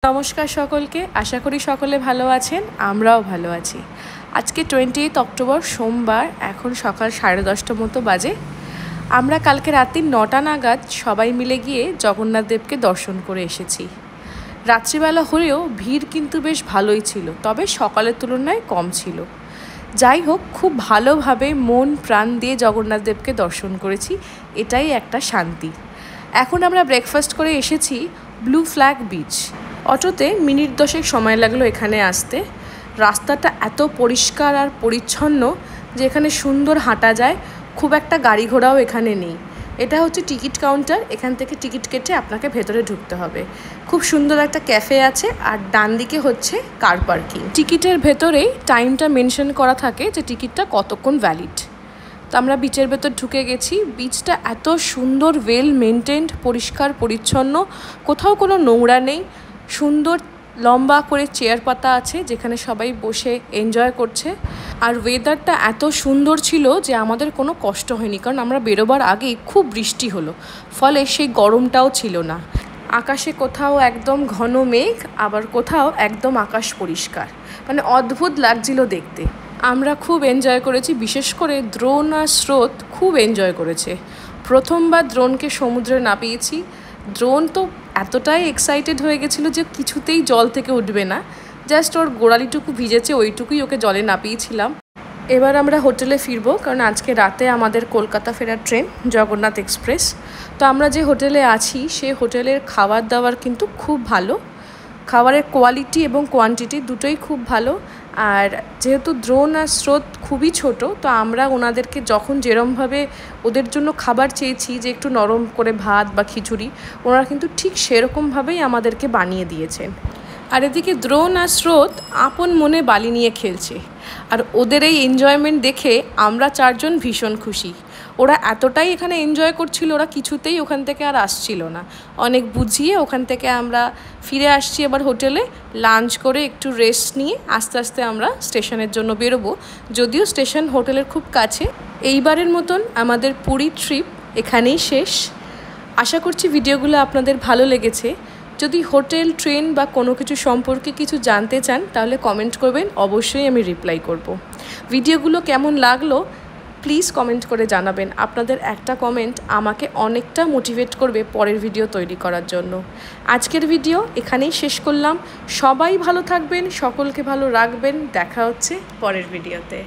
নমস্কার সকলকে, আশা করি সকলে ভালো আছেন। আমরাও ভালো আছি। আজকে 28 অক্টোবর সোমবার, এখন সকাল 10:30 মতো বাজে। আমরা কালকে রাত্রি 9টা নাগাদ সবাই মিলে গিয়ে জগন্নাথ দেবকে দর্শন করে এসেছি। রাত্রিবেলা হলেও ভিড় কিন্তু বেশ ভালোই ছিল, তবে সকালের তুলনায় কম ছিল। যাই হোক, খুব ভালোভাবে মন প্রাণ দিয়ে জগন্নাথ দেবকে দর্শন করেছি, এটাই একটা শান্তি। এখন আমরা ব্রেকফাস্ট করে এসেছি ব্লু ফ্ল্যাগ বিচ। অটোতে মিনিট 10 সময় লাগলো এখানে আসতে। রাস্তাটা এত পরিষ্কার আর পরিচ্ছন্ন যে এখানে সুন্দর হাঁটা যায়, খুব একটা গাড়ি ঘোড়াও এখানে নেই। এটা হচ্ছে টিকিট কাউন্টার, এখান থেকে টিকিট কেটে আপনাকে ভেতরে ঢুকতে হবে। খুব সুন্দর একটা ক্যাফে আছে, আর ডান দিকে হচ্ছে কার পার্কিং। টিকিটের ভেতরেই টাইমটা মেনশন করা থাকে যে টিকিটটা কতক্ষণ ভ্যালিড। তো আমরা বিচের ভেতর ঢুকে গেছি। বিচটা এত সুন্দর, ওয়েল মেনটেন্ড, পরিষ্কার পরিচ্ছন্ন, কোথাও কোনো নোংরা নেই। সুন্দর লম্বা করে চেয়ার পাতা আছে যেখানে সবাই বসে এনজয় করছে। আর ওয়েদারটা এত সুন্দর ছিল যে আমাদের কোনো কষ্ট হয়নি, কারণ আমরা বেরোবার আগেই খুব বৃষ্টি হলো, ফলে সেই গরমটাও ছিল না। আকাশে কোথাও একদম ঘন মেঘ, আবার কোথাও একদম আকাশ পরিষ্কার, মানে অদ্ভুত লাগছিল দেখতে। আমরা খুব এনজয় করেছি, বিশেষ করে দ্রোণ আর স্রোত খুব এনজয় করেছে। প্রথমবার দ্রোণকে সমুদ্রে নামিয়েছি। দ্রোণ তো এতটাই এক্সাইটেড হয়ে গেছিলো যে কিছুতেই জল থেকে উঠবে না, জাস্ট ওর গোড়ালিটুকু ভিজেছে, ওইটুকুই ওকে জলে নামিয়েছিলাম। এবার আমরা হোটেলে ফিরবো, কারণ আজকে রাতে আমাদের কলকাতা ফেরার ট্রেন জগন্নাথ এক্সপ্রেস। তো আমরা যে হোটেলে আছি সে হোটেলের খাবার দাবার কিন্তু খুব ভালো, খাবারের কোয়ালিটি এবং কোয়ান্টিটি দুটোই খুব ভালো। আর যেহেতু দ্রোণ আর স্রোত খুবই ছোট, তো আমরা ওনাদেরকে যখন যেরমভাবে ওদের জন্য খাবার চেয়েছি যে একটু নরম করে ভাত বা খিচুড়ি, ওনারা কিন্তু ঠিক সেরকমভাবেই আমাদেরকে বানিয়ে দিয়েছেন। আর এদিকে দ্রোণ আর স্রোত আপন মনে বালি নিয়ে খেলছে, আর ওদের এই এনজয়মেন্ট দেখে আমরা চারজন ভীষণ খুশি। ওরা এতটাই এখানে এনজয় করছিল, ওরা কিছুতেই ওখান থেকে আর আসছিল না। অনেক বুঝিয়ে ওখান থেকে আমরা ফিরে আসছি এবার হোটেলে। লাঞ্চ করে একটু রেস্ট নিয়ে আস্তে আস্তে আমরা স্টেশনের জন্য বেরোবো, যদিও স্টেশন হোটেলের খুব কাছে। এইবারের মতন আমাদের পুরী ট্রিপ এখানেই শেষ। আশা করছি ভিডিওগুলো আপনাদের ভালো লেগেছে। যদি হোটেল, ট্রেন বা কোনো কিছু সম্পর্কে কিছু জানতে চান তাহলে কমেন্ট করবেন, অবশ্যই আমি রিপ্লাই করব। ভিডিওগুলো কেমন লাগলো প্লিজ কমেন্ট করে জানাবেন। আপনাদের একটা কমেন্ট আমাকে অনেকটা মোটিভেট করবে পরের ভিডিও তৈরি করার জন্য। আজকের ভিডিও এখানেই শেষ করলাম। সবাই ভালো থাকবেন, সকলকে ভালো রাখবেন। দেখা হচ্ছে পরের ভিডিওতে।